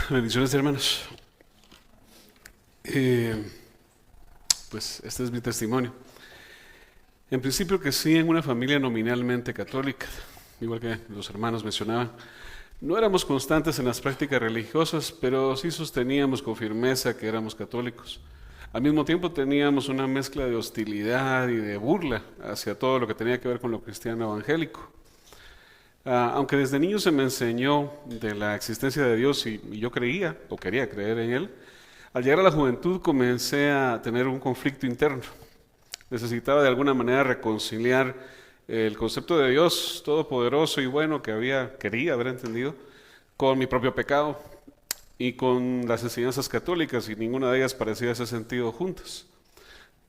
Bendiciones, hermanos. Pues este es mi testimonio. En principio crecí en una familia nominalmente católica, igual que los hermanos mencionaban. No éramos constantes en las prácticas religiosas, pero sí sosteníamos con firmeza que éramos católicos. Al mismo tiempo teníamos una mezcla de hostilidad y de burla hacia todo lo que tenía que ver con lo cristiano evangélico. Aunque desde niño se me enseñó de la existencia de Dios y yo creía o quería creer en Él, al llegar a la juventud comencé a tener un conflicto interno. Necesitaba de alguna manera reconciliar el concepto de Dios todopoderoso y bueno que quería haber entendido con mi propio pecado y con las enseñanzas católicas, y ninguna de ellas parecía hacer sentido juntas.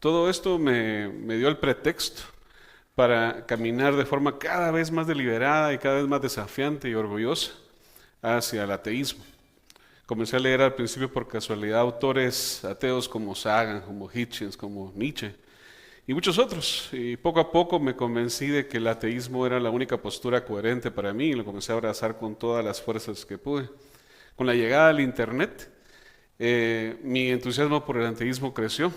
Todo esto me dio el pretexto para caminar de forma cada vez más deliberada y cada vez más desafiante y orgullosa hacia el ateísmo. Comencé a leer al principio por casualidad autores ateos como Sagan, como Hitchens, como Nietzsche y muchos otros. Y poco a poco me convencí de que el ateísmo era la única postura coherente para mí y lo comencé a abrazar con todas las fuerzas que pude. Con la llegada del Internet, mi entusiasmo por el ateísmo creció.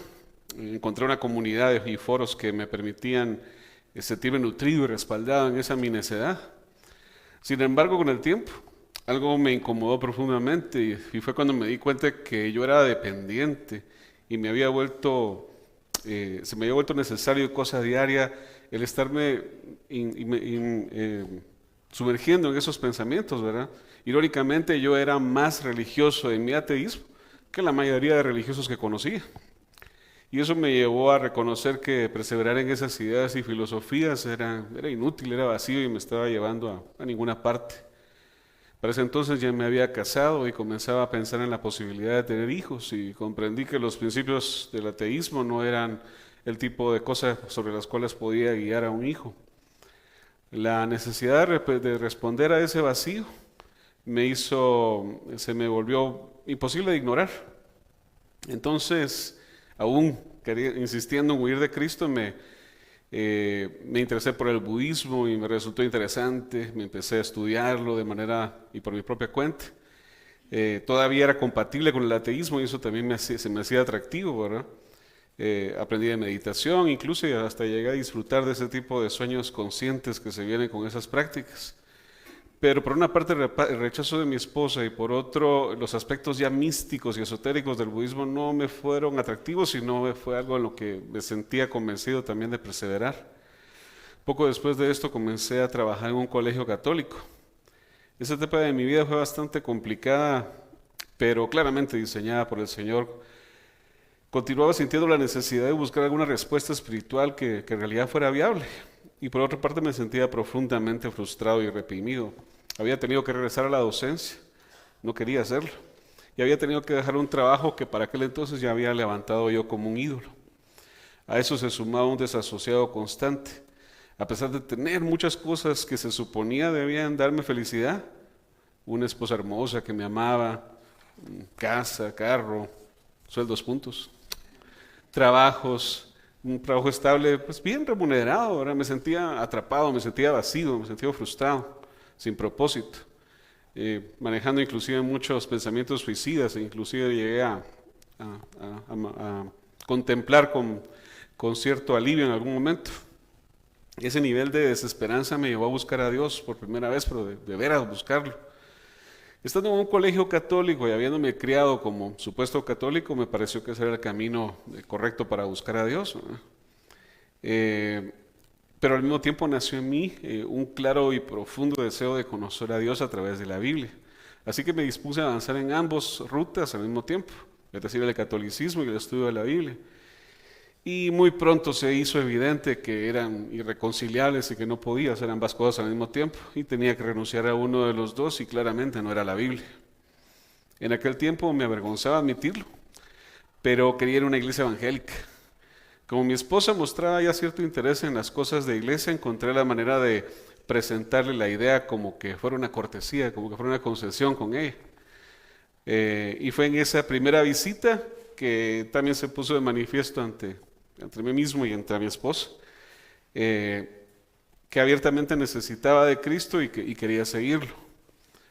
Encontré una comunidad y foros que me permitían sentirme nutrido y respaldado en esa mi necedad. Sin embargo, con el tiempo, algo me incomodó profundamente y fue cuando me di cuenta que yo era dependiente y se me había vuelto necesario y cosa diaria el estarme sumergiendo en esos pensamientos, ¿verdad? Irónicamente, yo era más religioso en mi ateísmo que la mayoría de religiosos que conocía. Y eso me llevó a reconocer que perseverar en esas ideas y filosofías era inútil, era vacío y me estaba llevando a ninguna parte. Para ese entonces ya me había casado y comenzaba a pensar en la posibilidad de tener hijos y comprendí que los principios del ateísmo no eran el tipo de cosas sobre las cuales podía guiar a un hijo. La necesidad de responder a ese vacío se me volvió imposible de ignorar. Entonces, aún insistiendo en huir de Cristo, me interesé por el budismo y me resultó interesante. Me empecé a estudiarlo de manera y por mi propia cuenta. Todavía era compatible con el ateísmo y eso también se me hacía atractivo, ¿verdad? Aprendí de meditación, incluso hasta llegué a disfrutar de ese tipo de sueños conscientes que se vienen con esas prácticas. Pero por una parte el rechazo de mi esposa y por otro los aspectos ya místicos y esotéricos del budismo no me fueron atractivos, sino fue algo en lo que me sentía convencido también de perseverar. Poco después de esto comencé a trabajar en un colegio católico. Esa etapa de mi vida fue bastante complicada, pero claramente diseñada por el Señor. Continuaba sintiendo la necesidad de buscar alguna respuesta espiritual que en realidad fuera viable. Y por otra parte me sentía profundamente frustrado y reprimido. Había tenido que regresar a la docencia, no quería hacerlo. Y había tenido que dejar un trabajo que para aquel entonces ya había levantado yo como un ídolo. A eso se sumaba un desasosiego constante. A pesar de tener muchas cosas que se suponía debían darme felicidad, una esposa hermosa que me amaba, casa, carro, sueldos puntos, un trabajo estable, pues bien remunerado. Ahora me sentía atrapado, me sentía vacío, me sentía frustrado, sin propósito, manejando inclusive muchos pensamientos suicidas, e inclusive llegué a contemplar con cierto alivio en algún momento. Ese nivel de desesperanza me llevó a buscar a Dios por primera vez, pero de veras buscarlo. Estando en un colegio católico y habiéndome criado como supuesto católico, me pareció que ese era el camino correcto para buscar a Dios, ¿verdad? Pero al mismo tiempo nació en mí un claro y profundo deseo de conocer a Dios a través de la Biblia. Así que me dispuse a avanzar en ambas rutas al mismo tiempo, es decir, el catolicismo y el estudio de la Biblia. Y muy pronto se hizo evidente que eran irreconciliables y que no podía hacer ambas cosas al mismo tiempo y tenía que renunciar a uno de los dos y claramente no era la Biblia. En aquel tiempo me avergonzaba admitirlo, pero quería ir a una iglesia evangélica. Como mi esposa mostraba ya cierto interés en las cosas de iglesia, encontré la manera de presentarle la idea como que fuera una cortesía, como que fuera una concesión con ella. Y fue en esa primera visita que también se puso de manifiesto entre mí mismo y entre mi esposa, que abiertamente necesitaba de Cristo y quería seguirlo.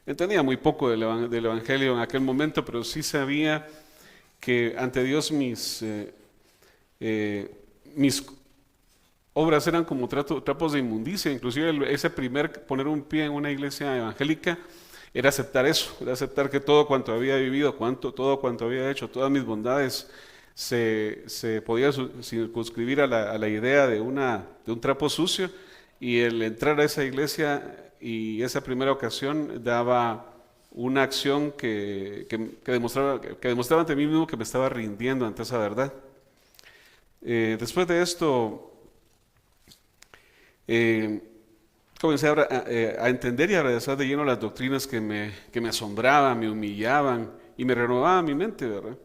Entendía muy poco del Evangelio en aquel momento, pero sí sabía que ante Dios mis obras eran como trapos de inmundicia. Inclusive ese poner un pie en una iglesia evangélica era aceptar eso, era aceptar que todo cuanto había vivido, todo cuanto había hecho, todas mis bondades se podía circunscribir a la idea de un trapo sucio, y el entrar a esa iglesia y esa primera ocasión daba una acción que demostraba ante mí mismo que me estaba rindiendo ante esa verdad. Después de esto, comencé a entender y a abrazar de lleno las doctrinas que me asombraban, me humillaban y me renovaban mi mente, ¿verdad?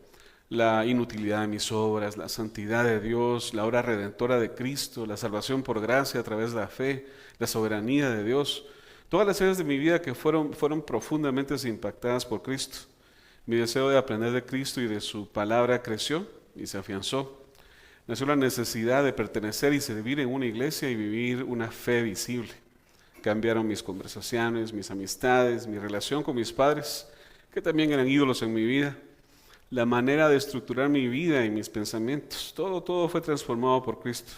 La inutilidad de mis obras, la santidad de Dios, la obra redentora de Cristo, la salvación por gracia a través de la fe, la soberanía de Dios. Todas las áreas de mi vida que fueron profundamente impactadas por Cristo. Mi deseo de aprender de Cristo y de su palabra creció y se afianzó. Nació la necesidad de pertenecer y servir en una iglesia y vivir una fe visible. Cambiaron mis conversaciones, mis amistades, mi relación con mis padres, que también eran ídolos en mi vida, la manera de estructurar mi vida y mis pensamientos. Todo fue transformado por Cristo.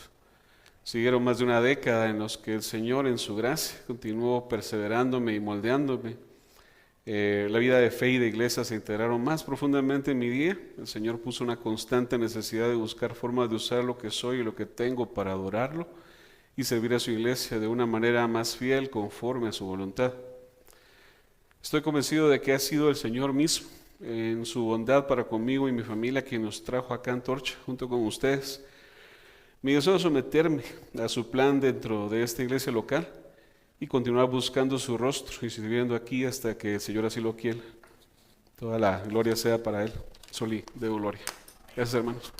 Siguieron más de una década en los que el Señor, en su gracia, continuó perseverándome y moldeándome. La vida de fe y de iglesia se integraron más profundamente en mi día. El Señor puso una constante necesidad de buscar formas de usar lo que soy y lo que tengo para adorarlo y servir a su iglesia de una manera más fiel, conforme a su voluntad. Estoy convencido de que ha sido el Señor mismo, en su bondad para conmigo y mi familia, quien nos trajo acá a Antorcha junto con ustedes. Mi deseo es someterme a su plan dentro de esta iglesia local y continuar buscando su rostro y sirviendo aquí hasta que el Señor así lo quiera. Toda la gloria sea para Él. Soli de gloria. Gracias, hermanos.